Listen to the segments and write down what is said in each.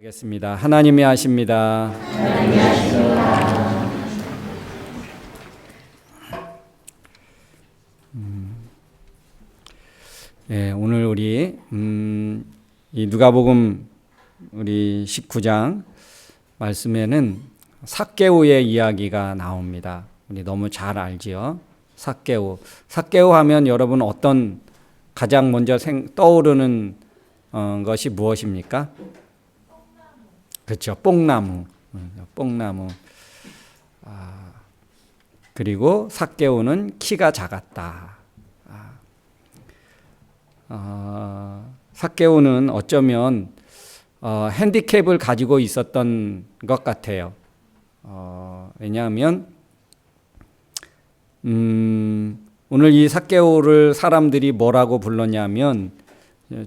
하겠습니다. 하나님이 하십니다. 오늘 우리 이 누가복음 우리 19장 말씀에는 삭개오의 이야기가 나옵니다. 우리 너무 잘 알지요. 삭개오 하면 여러분 어떤 가장 먼저 떠오르는 것이 무엇입니까? 그렇죠. 뽕나무. 그리고 삭개오는 키가 작았다. 삭개오는 어쩌면 핸디캡을 가지고 있었던 것 같아요. 왜냐하면 오늘 이 삭개오를 사람들이 뭐라고 불렀냐면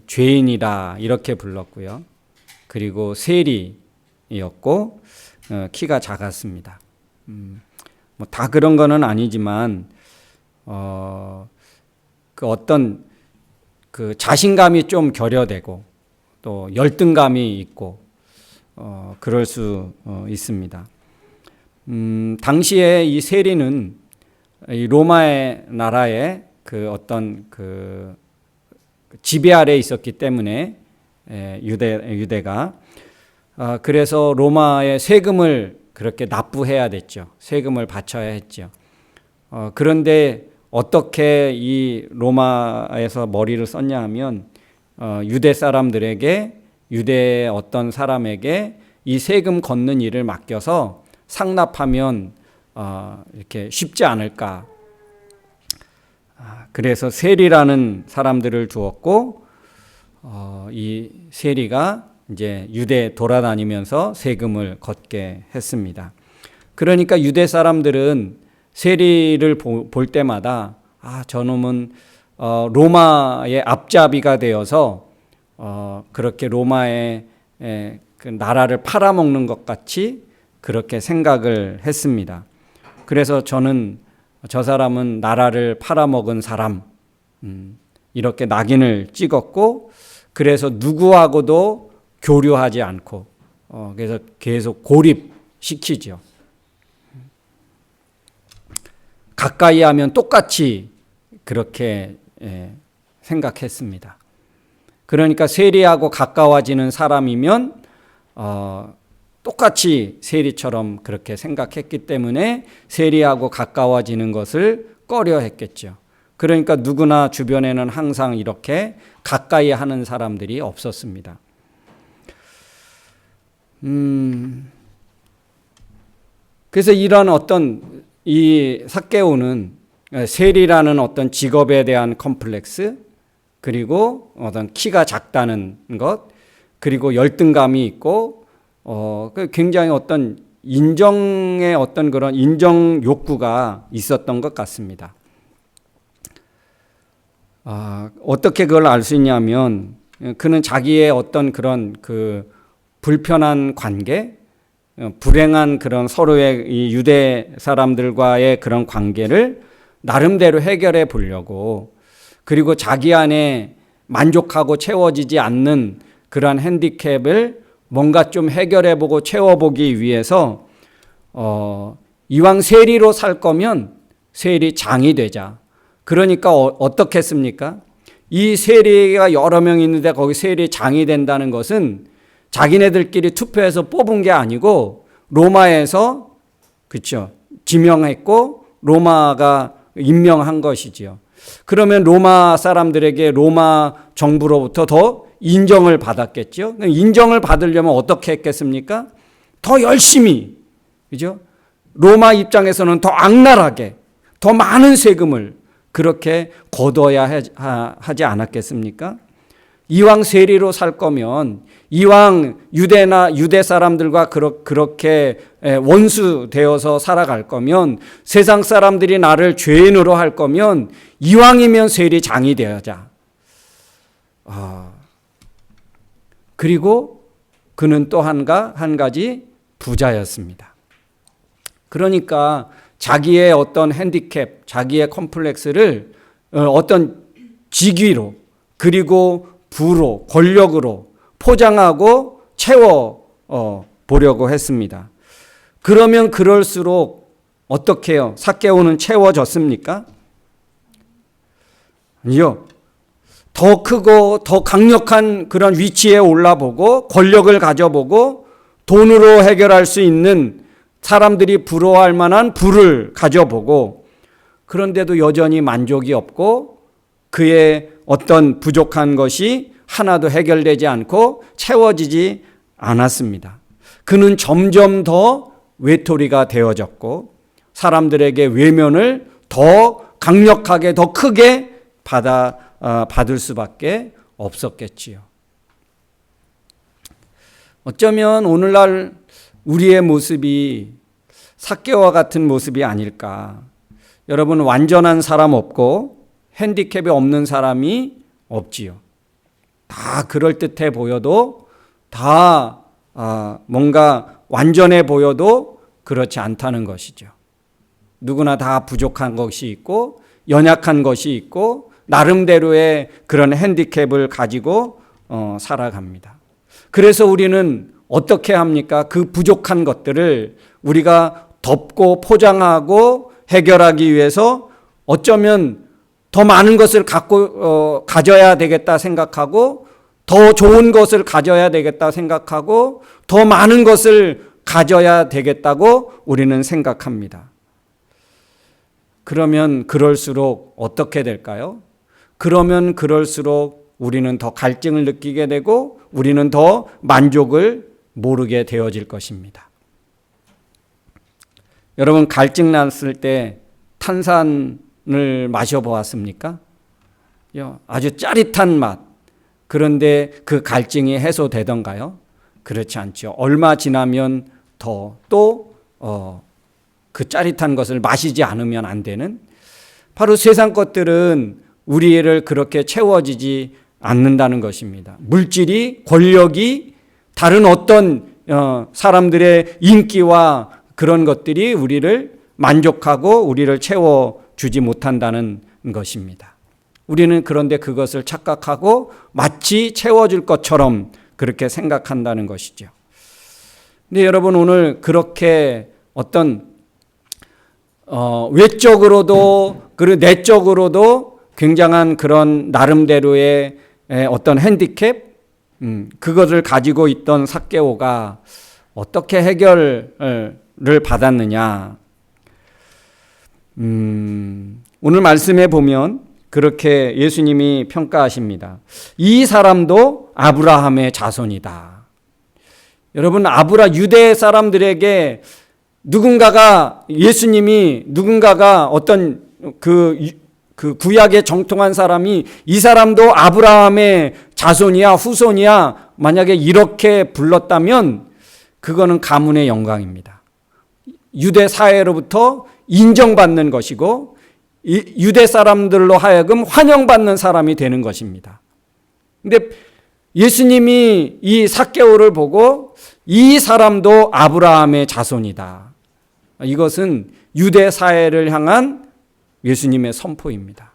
죄인이라 이렇게 불렀고요. 그리고 세리였고 키가 작았습니다. 뭐 다 그런 거는 아니지만 그 어떤 그 자신감이 좀 결여되고 또 열등감이 있고 그럴 수 있습니다. 당시에 이 세리는 이 로마의 나라의 그 어떤 그 지배 아래에 있었기 때문에 유대가 그래서 로마의 세금을 그렇게 납부해야 됐죠. 세금을 바쳐야 했죠. 그런데 어떻게 이 로마에서 머리를 썼냐 하면 유대 사람들에게 유대의 어떤 사람에게 이 세금 걷는 일을 맡겨서 상납하면 이렇게 쉽지 않을까. 그래서 세리라는 사람들을 두었고 이 세리가 이제 유대 돌아다니면서 세금을 걷게 했습니다. 그러니까 유대 사람들은 세리를 볼 때마다 저놈은 로마의 앞잡이가 되어서 그렇게 로마의 그 나라를 팔아먹는 것 같이 그렇게 생각을 했습니다. 그래서 저는 저 사람은 나라를 팔아먹은 사람 이렇게 낙인을 찍었고 그래서 누구하고도 교류하지 않고 그래서 계속 고립시키죠. 가까이 하면 똑같이 그렇게 생각했습니다. 그러니까 세리하고 가까워지는 사람이면 똑같이 세리처럼 그렇게 생각했기 때문에 세리하고 가까워지는 것을 꺼려했겠죠. 그러니까 누구나 주변에는 항상 이렇게 가까이 하는 사람들이 없었습니다. 그래서 이런 어떤 이 삭개오는 세리라는 어떤 직업에 대한 컴플렉스 그리고 어떤 키가 작다는 것 그리고 열등감이 있고 굉장히 어떤 인정의 어떤 그런 인정 욕구가 있었던 것 같습니다. 어떻게 그걸 알 수 있냐면 그는 자기의 어떤 그런 그 불편한 관계, 불행한 그런 서로의 이 유대 사람들과의 그런 관계를 나름대로 해결해 보려고 그리고 자기 안에 만족하고 채워지지 않는 그러한 핸디캡을 뭔가 좀 해결해 보고 채워보기 위해서 이왕 세리로 살 거면 세리장이 되자. 그러니까 어떻게 했습니까? 이 세리가 여러 명 있는데 거기 세리장이 된다는 것은 자기네들끼리 투표해서 뽑은 게 아니고 로마에서 그렇죠. 지명했고 로마가 임명한 것이지요. 그러면 로마 사람들에게 로마 정부로부터 더 인정을 받았겠죠. 인정을 받으려면 어떻게 했겠습니까? 더 열심히, 그죠? 로마 입장에서는 더 악랄하게, 더 많은 세금을 그렇게 거둬야 하지 않았겠습니까? 이왕 세리로 살 거면 이왕 유대 사람들과 그렇게 원수 되어서 살아갈 거면 세상 사람들이 나를 죄인으로 할 거면 이왕이면 세리장이 되어자. 그리고 그는 또 한 가지 부자였습니다. 그러니까 자기의 어떤 핸디캡, 자기의 컴플렉스를 어떤 직위로 그리고 부로 권력으로 포장하고 채워 보려고 했습니다. 그러면 그럴수록 어떻게 해요? 삭개오는 채워졌습니까? 아니요. 더 크고 더 강력한 그런 위치에 올라보고 권력을 가져보고 돈으로 해결할 수 있는 사람들이 부러워할 만한 부를 가져보고 그런데도 여전히 만족이 없고 그의 어떤 부족한 것이 하나도 해결되지 않고 채워지지 않았습니다. 그는 점점 더 외톨이가 되어졌고 사람들에게 외면을 더 강력하게 더 크게 받을 수밖에 없었겠지요. 어쩌면 오늘날 우리의 모습이 삭개오와 같은 모습이 아닐까. 여러분, 완전한 사람 없고 핸디캡이 없는 사람이 없지요. 다 그럴듯해 보여도 다 뭔가 완전해 보여도 그렇지 않다는 것이죠. 누구나 다 부족한 것이 있고 연약한 것이 있고 나름대로의 그런 핸디캡을 가지고 살아갑니다. 그래서 우리는 어떻게 합니까? 그 부족한 것들을 우리가 덮고 포장하고 해결하기 위해서 어쩌면 더 많은 것을 가져야 되겠다 생각하고 더 좋은 것을 가져야 되겠다 생각하고 더 많은 것을 가져야 되겠다고 우리는 생각합니다. 그러면 그럴수록 어떻게 될까요? 그러면 그럴수록 우리는 더 갈증을 느끼게 되고 우리는 더 만족을 모르게 되어질 것입니다. 여러분, 갈증 났을 때 탄산을 마셔보았습니까? 아주 짜릿한 맛. 그런데 그 갈증이 해소되던가요? 그렇지 않죠. 얼마 지나면 그 짜릿한 것을 마시지 않으면 안 되는, 바로 세상 것들은 우리를 그렇게 채워지지 않는다는 것입니다. 물질이, 권력이, 다른 어떤 사람들의 인기와 그런 것들이 우리를 만족하고 우리를 채워주지 못한다는 것입니다. 우리는 그런데 그것을 착각하고 마치 채워줄 것처럼 그렇게 생각한다는 것이죠. 근데 여러분, 오늘 그렇게 어떤 외적으로도 그리고 내적으로도 굉장한 그런 나름대로의 어떤 핸디캡, 그것을 가지고 있던 삭개오가 어떻게 해결을 받았느냐. 오늘 말씀에 보면 그렇게 예수님이 평가하십니다. 이 사람도 아브라함의 자손이다. 여러분, 유대 사람들에게 누군가가 어떤 그 구약에 정통한 사람이 이 사람도 아브라함의 자손이야, 후손이야, 만약에 이렇게 불렀다면 그거는 가문의 영광입니다. 유대 사회로부터 인정받는 것이고 유대 사람들로 하여금 환영받는 사람이 되는 것입니다. 근데 예수님이 이 삭개오를 보고 이 사람도 아브라함의 자손이다. 이것은 유대 사회를 향한 예수님의 선포입니다.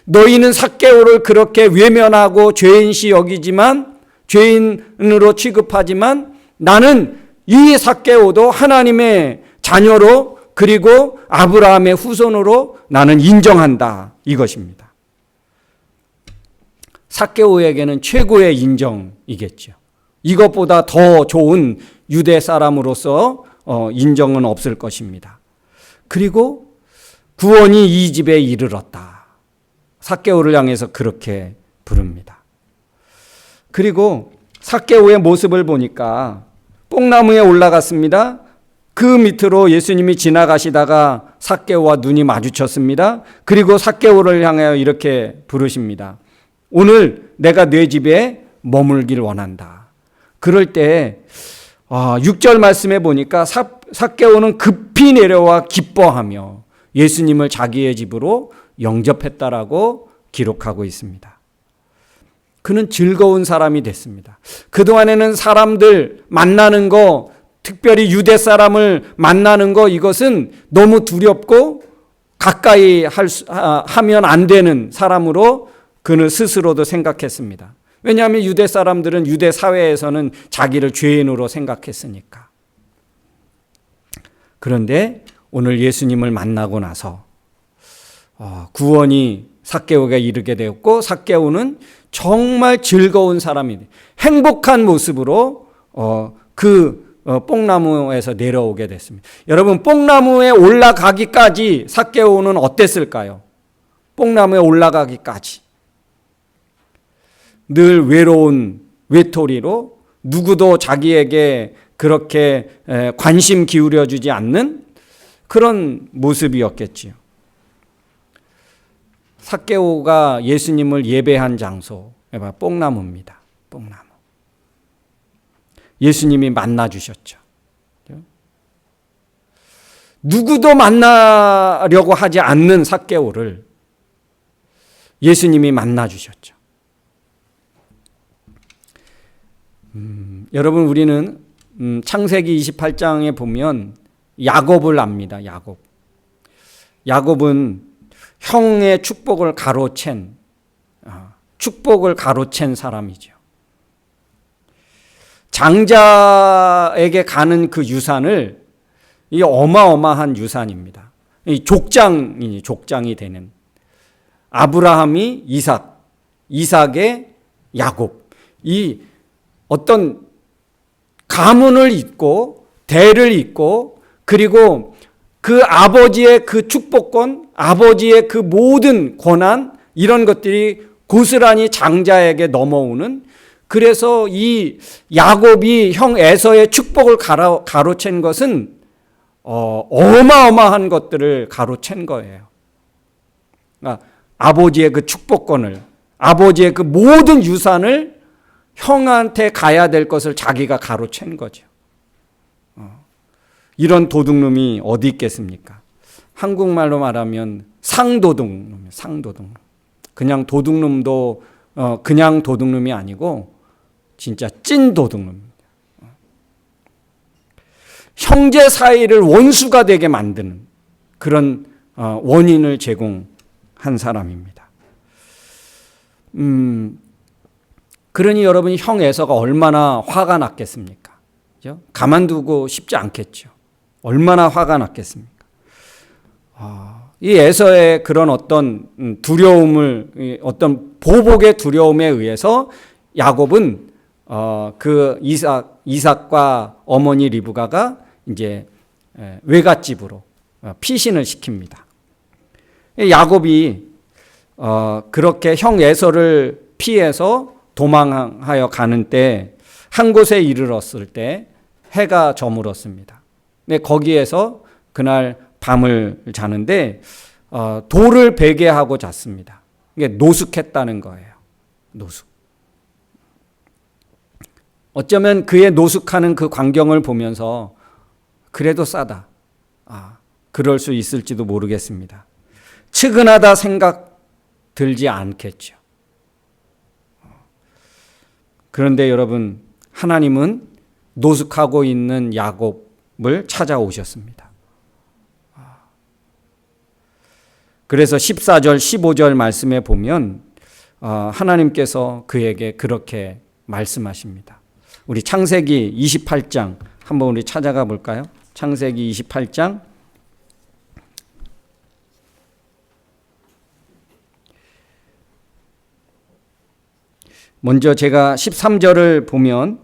너희는 삭개오를 그렇게 외면하고 죄인시 여기지만, 죄인으로 취급하지만 나는 이 삭개오도 하나님의 자녀로 그리고 아브라함의 후손으로 나는 인정한다. 이것입니다. 삭개오에게는 최고의 인정이겠죠. 이것보다 더 좋은 유대 사람으로서 인정은 없을 것입니다. 그리고 구원이 이 집에 이르렀다. 삭개오를 향해서 그렇게 부릅니다. 그리고 삭개오의 모습을 보니까 뽕나무에 올라갔습니다. 그 밑으로 예수님이 지나가시다가 삭개오와 눈이 마주쳤습니다. 그리고 삭개오를 향하여 이렇게 부르십니다. 오늘 내가 네 집에 머물길 원한다. 그럴 때 6절 말씀에 보니까 삭개오는 급히 내려와 기뻐하며 예수님을 자기의 집으로 영접했다라고 기록하고 있습니다. 그는 즐거운 사람이 됐습니다. 그동안에는 사람들 만나는 거, 특별히 유대 사람을 만나는 거, 이것은 너무 두렵고 가까이 하면 안 되는 사람으로 그는 스스로도 생각했습니다. 왜냐하면 유대 사람들은 유대 사회에서는 자기를 죄인으로 생각했으니까. 그런데 오늘 예수님을 만나고 나서 구원이 삭개오에게 이르게 되었고, 삭개오는 정말 즐거운 사람이, 행복한 모습으로 뽕나무에서 내려오게 됐습니다. 여러분, 뽕나무에 올라가기까지 삭개오는 어땠을까요? 뽕나무에 올라가기까지 늘 외로운 외톨이로, 누구도 자기에게 그렇게 관심 기울여 주지 않는 그런 모습이었겠지요. 삭개오가 예수님을 예배한 장소가 뽕나무입니다. 뽕나무. 예수님이 만나 주셨죠. 누구도 만나려고 하지 않는 삭개오를 예수님이 만나 주셨죠. 여러분, 우리는 창세기 28장에 보면 야곱을 압니다. 야곱은 형의 축복을 가로챈 사람이죠. 장자에게 가는 그 유산을, 이 어마어마한 유산입니다. 이 족장이 되는, 아브라함이 이삭, 이삭의 야곱, 이 어떤 가문을 잇고 대를 잇고, 그리고 그 아버지의 그 축복권, 아버지의 그 모든 권한, 이런 것들이 고스란히 장자에게 넘어오는, 그래서 이 야곱이 형 에서의 축복을 가로챈 것은 어마어마한 것들을 가로챈 거예요. 그러니까 아버지의 그 축복권을, 아버지의 그 모든 유산을 형한테 가야 될 것을 자기가 가로챈 거죠. 이런 도둑놈이 어디 있겠습니까? 한국말로 말하면 상도둑놈이에요. 상도둑놈. 그냥 도둑놈도 그냥 도둑놈이 아니고 진짜 찐 도둑놈입니다. 형제 사이를 원수가 되게 만드는 그런 원인을 제공한 사람입니다. 그러니 여러분이 형 에서가 얼마나 화가 났겠습니까? 그죠? 가만두고 싶지 않겠죠. 얼마나 화가 났겠습니까? 이 에서의 그런 어떤 두려움을, 어떤 보복의 두려움에 의해서 야곱은 그 이삭과 어머니 리브가가 이제 외갓집으로 피신을 시킵니다. 야곱이 그렇게 형 에서를 피해서 도망하여 가는 때 한 곳에 이르렀을 때 해가 저물었습니다. 근데 거기에서 그날 밤을 자는데 돌을 베개하고 잤습니다. 이게 노숙했다는 거예요. 노숙. 어쩌면 그의 노숙하는 그 광경을 보면서 그래도 싸다, 그럴 수 있을지도 모르겠습니다. 측은하다 생각 들지 않겠죠. 그런데 여러분, 하나님은 노숙하고 있는 야곱을 찾아오셨습니다. 그래서 14절, 15절 말씀에 보면 하나님께서 그에게 그렇게 말씀하십니다. 우리 창세기 28장 한번 우리 찾아가 볼까요? 창세기 28장 먼저 제가 13절을 보면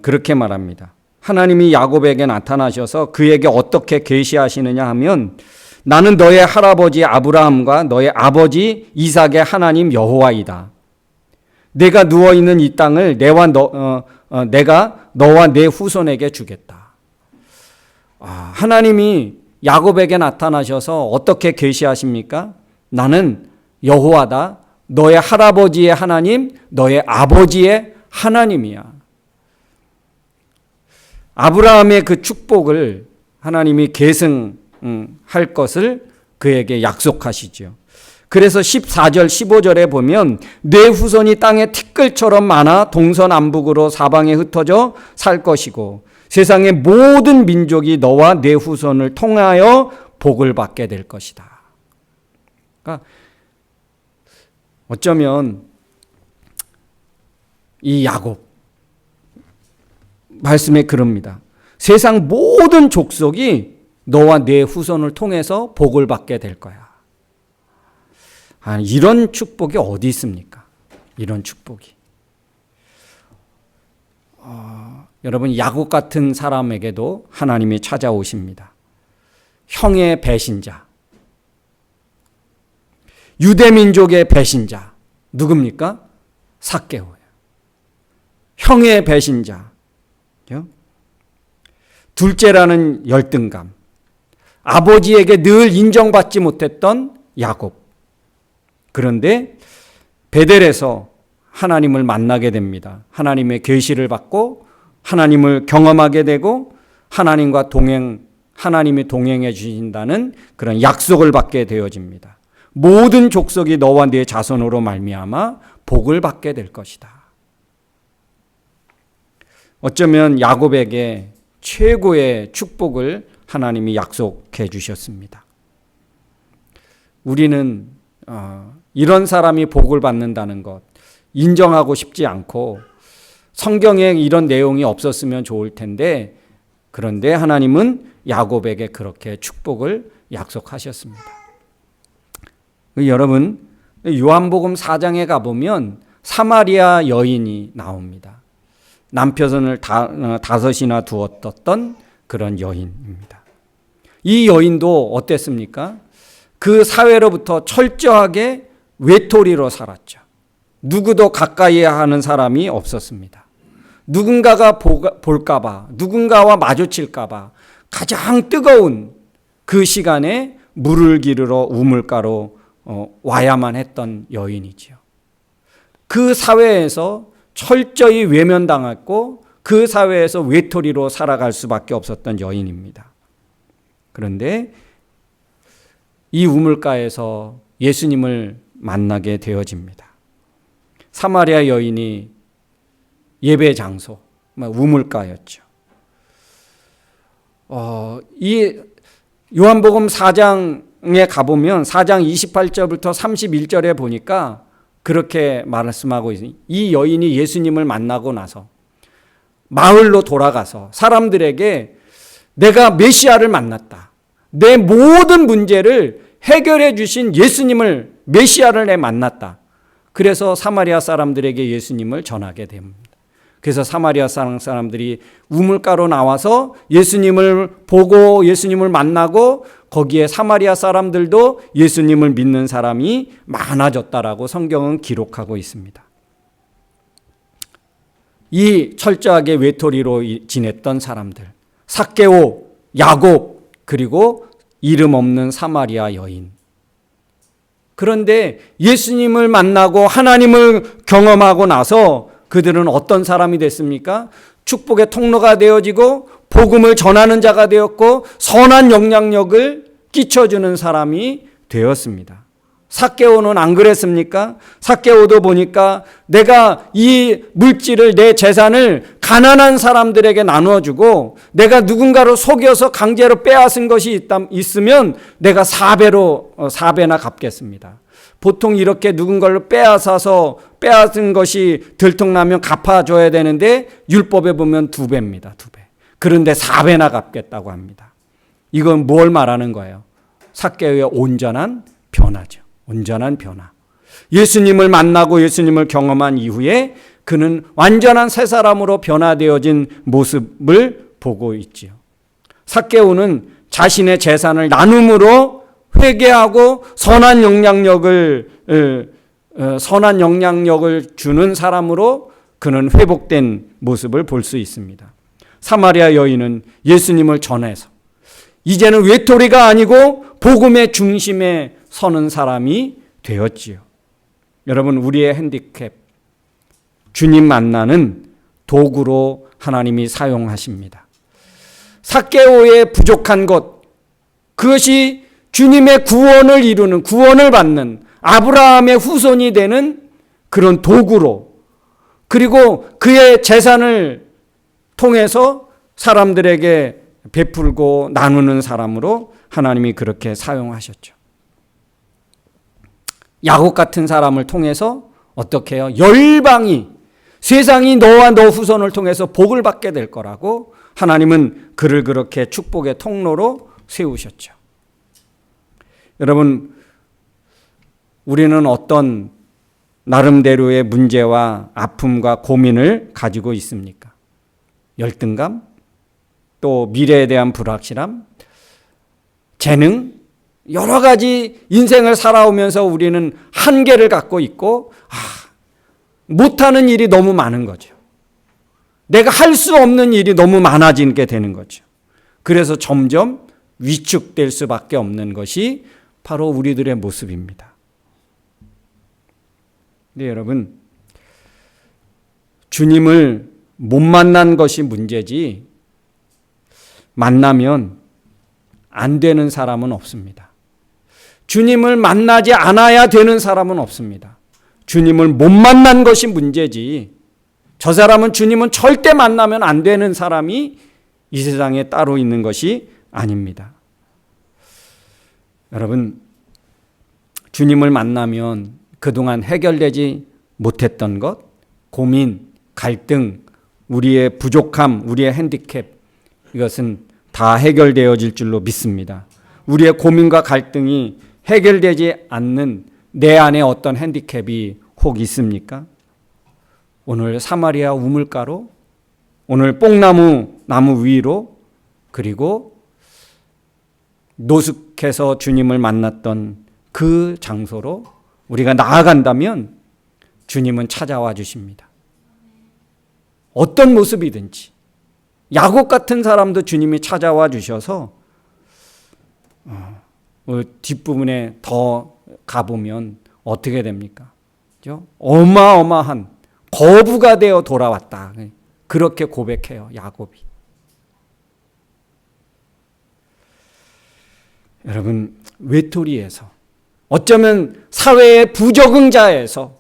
그렇게 말합니다. 하나님이 야곱에게 나타나셔서 그에게 어떻게 계시하시느냐 하면, 나는 너의 할아버지 아브라함과 너의 아버지 이삭의 하나님 여호와이다. 내가 누워있는 이 땅을 내가 너와 내 후손에게 주겠다. 하나님이 야곱에게 나타나셔서 어떻게 계시하십니까? 나는 여호와다. 너의 할아버지의 하나님, 너의 아버지의 하나님이야. 아브라함의 그 축복을 하나님이 계승할 것을 그에게 약속하시죠. 그래서 14절 15절에 보면 내 후손이 땅의 티끌처럼 많아 동서남북으로 사방에 흩어져 살 것이고 세상의 모든 민족이 너와 내 후손을 통하여 복을 받게 될 것이다. 그러니까 어쩌면 이 야곱 말씀에 그럽니다. 세상 모든 족속이 너와 내 후손을 통해서 복을 받게 될 거야. 이런 축복이 어디 있습니까? 이런 축복이. 여러분, 야곱 같은 사람에게도 하나님이 찾아오십니다. 형의 배신자, 유대민족의 배신자, 누굽니까? 삭개오예요. 형의 배신자, 둘째라는 열등감, 아버지에게 늘 인정받지 못했던 야곱. 그런데 베델에서 하나님을 만나게 됩니다. 하나님의 계시를 받고 하나님을 경험하게 되고 하나님이 동행해 주신다는 그런 약속을 받게 되어집니다. 모든 족속이 너와 네 자손으로 말미암아 복을 받게 될 것이다. 어쩌면 야곱에게 최고의 축복을 하나님이 약속해 주셨습니다. 우리는 이런 사람이 복을 받는다는 것 인정하고 싶지 않고 성경에 이런 내용이 없었으면 좋을 텐데, 그런데 하나님은 야곱에게 그렇게 축복을 약속하셨습니다. 여러분, 요한복음 4장에 가보면 사마리아 여인이 나옵니다. 남편을 다섯이나 두었던 그런 여인입니다. 이 여인도 어땠습니까? 그 사회로부터 철저하게 외톨이로 살았죠. 누구도 가까이 하는 사람이 없었습니다. 누군가가 볼까봐, 누군가와 마주칠까봐 가장 뜨거운 그 시간에 물을 기르러 우물가로 와야만 했던 여인이지요. 그 사회에서 철저히 외면당했고 그 사회에서 외톨이로 살아갈 수밖에 없었던 여인입니다. 그런데 이 우물가에서 예수님을 만나게 되어집니다. 사마리아 여인이 예배 장소, 우물가였죠. 이 요한복음 4장에 가보면 4장 28절부터 31절에 보니까 그렇게 말씀하고 있어요. 이 여인이 예수님을 만나고 나서 마을로 돌아가서 사람들에게 내가 메시아를 만났다. 내 모든 문제를 해결해 주신 예수님을, 메시아를 내 만났다. 그래서 사마리아 사람들에게 예수님을 전하게 됩니다. 그래서 사마리아 사람들이 우물가로 나와서 예수님을 보고 예수님을 만나고 거기에 사마리아 사람들도 예수님을 믿는 사람이 많아졌다라고 성경은 기록하고 있습니다. 이 철저하게 외톨이로 지냈던 사람들, 삭개오, 야곱, 그리고 이름 없는 사마리아 여인. 그런데 예수님을 만나고 하나님을 경험하고 나서 그들은 어떤 사람이 됐습니까? 축복의 통로가 되어지고 복음을 전하는 자가 되었고 선한 영향력을 끼쳐주는 사람이 되었습니다. 삭개오는 안 그랬습니까? 삭개오도 보니까 내가 이 물질을, 내 재산을 가난한 사람들에게 나눠주고 내가 누군가로 속여서 강제로 빼앗은 것이 있으면 내가 4배나 갚겠습니다. 보통 이렇게 누군가를 빼앗은 것이 들통나면 갚아줘야 되는데 율법에 보면 2배입니다. 2배. 그런데 4배나 갚겠다고 합니다. 이건 뭘 말하는 거예요? 삭개오의 온전한 변화죠. 온전한 변화. 예수님을 만나고 예수님을 경험한 이후에 그는 완전한 새 사람으로 변화되어진 모습을 보고 있지요. 삭개오는 자신의 재산을 나눔으로 회개하고 선한 영향력을 주는 사람으로 그는 회복된 모습을 볼 수 있습니다. 사마리아 여인은 예수님을 전해서 이제는 외톨이가 아니고 복음의 중심에 서는 사람이 되었지요. 여러분, 우리의 핸디캡, 주님 만나는 도구로 하나님이 사용하십니다. 삭개오의 부족한 것, 그것이 주님의 구원을 이루는, 구원을 받는 아브라함의 후손이 되는 그런 도구로, 그리고 그의 재산을 통해서 사람들에게 베풀고 나누는 사람으로 하나님이 그렇게 사용하셨죠. 야곱 같은 사람을 통해서 어떻게 해요? 열방이 세상이 너와 너 후손을 통해서 복을 받게 될 거라고 하나님은 그를 그렇게 축복의 통로로 세우셨죠. 여러분, 우리는 어떤 나름대로의 문제와 아픔과 고민을 가지고 있습니까? 열등감, 또 미래에 대한 불확실함, 재능, 여러 가지 인생을 살아오면서 우리는 한계를 갖고 있고, 못하는 일이 너무 많은 거죠. 내가 할 수 없는 일이 너무 많아지게 되는 거죠. 그래서 점점 위축될 수밖에 없는 것이 바로 우리들의 모습입니다. 네, 여러분, 주님을 못 만난 것이 문제지 만나면 안 되는 사람은 없습니다. 주님을 만나지 않아야 되는 사람은 없습니다. 주님을 못 만난 것이 문제지 저 사람은 주님은 절대 만나면 안 되는 사람이 이 세상에 따로 있는 것이 아닙니다. 여러분, 주님을 만나면 그동안 해결되지 못했던 것, 고민, 갈등, 우리의 부족함, 우리의 핸디캡, 이것은 다 해결되어질 줄로 믿습니다. 우리의 고민과 갈등이 해결되지 않는 내 안에 어떤 핸디캡이 혹 있습니까? 오늘 사마리아 우물가로, 오늘 나무 위로, 그리고 노숙해서 주님을 만났던 그 장소로 우리가 나아간다면 주님은 찾아와 주십니다. 어떤 모습이든지 야곱 같은 사람도 주님이 찾아와 주셔서 뒷부분에 더 가보면 어떻게 됩니까? 어마어마한 거부가 되어 돌아왔다. 그렇게 고백해요, 야곱이. 여러분, 외톨이에서, 어쩌면 사회의 부적응자에서,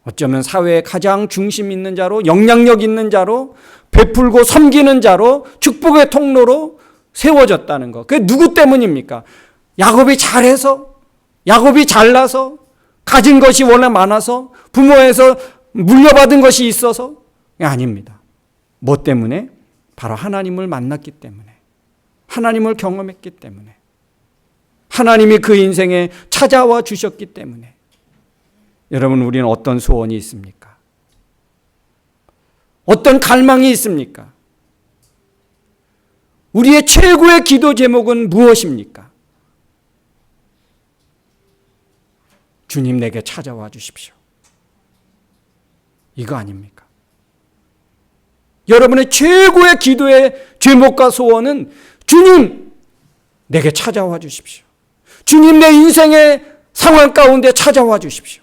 어쩌면 사회의 가장 중심 있는 자로, 영향력 있는 자로, 베풀고 섬기는 자로, 축복의 통로로 세워졌다는 것. 그게 누구 때문입니까? 야곱이 잘해서, 야곱이 잘나서, 가진 것이 원래 많아서, 부모에서 물려받은 것이 있어서? 아닙니다. 뭐 때문에? 바로 하나님을 만났기 때문에, 하나님을 경험했기 때문에, 하나님이 그 인생에 찾아와 주셨기 때문에. 여러분, 우리는 어떤 소원이 있습니까? 어떤 갈망이 있습니까? 우리의 최고의 기도 제목은 무엇입니까? 주님, 내게 찾아와 주십시오. 이거 아닙니까? 여러분의 최고의 기도의 제목과 소원은 주님, 내게 찾아와 주십시오. 주님, 내 인생의 상황 가운데 찾아와 주십시오.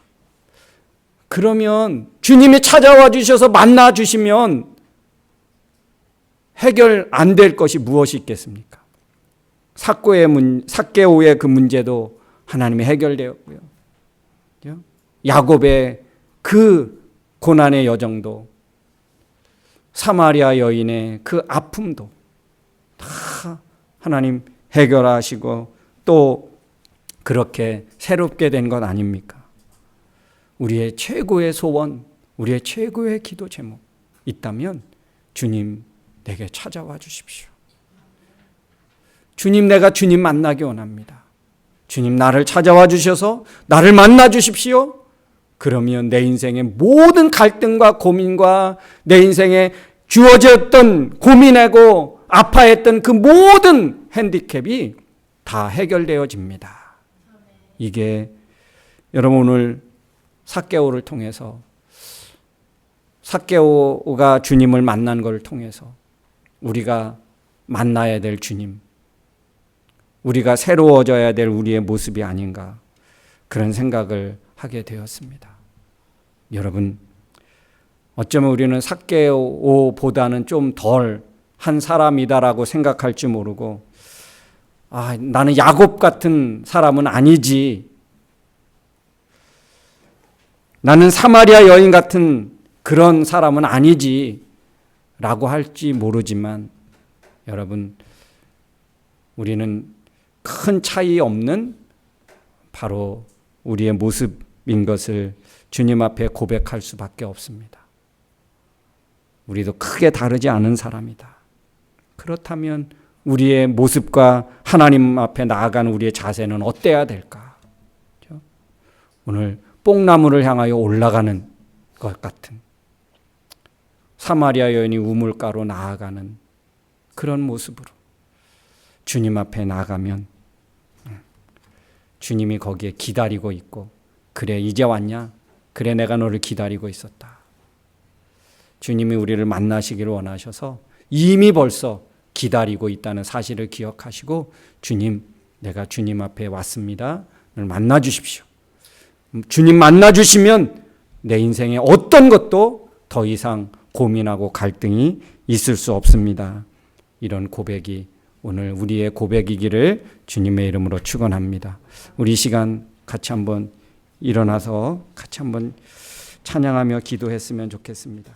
그러면 주님이 찾아와 주셔서 만나 주시면 해결 안 될 것이 무엇이 있겠습니까? 삭개오의 그 문제도 하나님이 해결되었고요. 야곱의 그 고난의 여정도, 사마리아 여인의 그 아픔도 다 하나님 해결하시고 또 그렇게 새롭게 된 것 아닙니까? 우리의 최고의 소원, 우리의 최고의 기도 제목 있다면 주님, 내게 찾아와 주십시오. 주님, 내가 주님 만나기 원합니다. 주님, 나를 찾아와 주셔서 나를 만나 주십시오. 그러면 내 인생의 모든 갈등과 고민과 내 인생에 주어졌던 고민하고 아파했던 그 모든 핸디캡이 다 해결되어집니다. 이게 여러분 오늘 삭개오를 통해서, 삭개오가 주님을 만난 것을 통해서 우리가 만나야 될 주님, 우리가 새로워져야 될 우리의 모습이 아닌가, 그런 생각을 하게 되었습니다. 여러분, 어쩌면 우리는 삭개오보다는 좀 덜 한 사람이다라고 생각할지 모르고, 나는 야곱 같은 사람은 아니지, 나는 사마리아 여인 같은 그런 사람은 아니지 라고 할지 모르지만, 여러분, 우리는 큰 차이 없는 바로 우리의 모습인 것을 주님 앞에 고백할 수밖에 없습니다. 우리도 크게 다르지 않은 사람이다. 그렇다면 우리의 모습과 하나님 앞에 나아가는 우리의 자세는 어때야 될까? 오늘 뽕나무를 향하여 올라가는 것 같은 사마리아 여인이 우물가로 나아가는 그런 모습으로 주님 앞에 나가면 주님이 거기에 기다리고 있고, 그래 이제 왔냐? 그래 내가 너를 기다리고 있었다. 주님이 우리를 만나시기를 원하셔서 이미 벌써 기다리고 있다는 사실을 기억하시고, 주님, 내가 주님 앞에 왔습니다. 늘 만나 주십시오. 주님 만나 주시면 내 인생에 어떤 것도 더 이상 고민하고 갈등이 있을 수 없습니다. 이런 고백이 오늘 우리의 고백이기를 주님의 이름으로 축원합니다. 우리 이 시간 같이 한번 일어나서 같이 한번 찬양하며 기도했으면 좋겠습니다.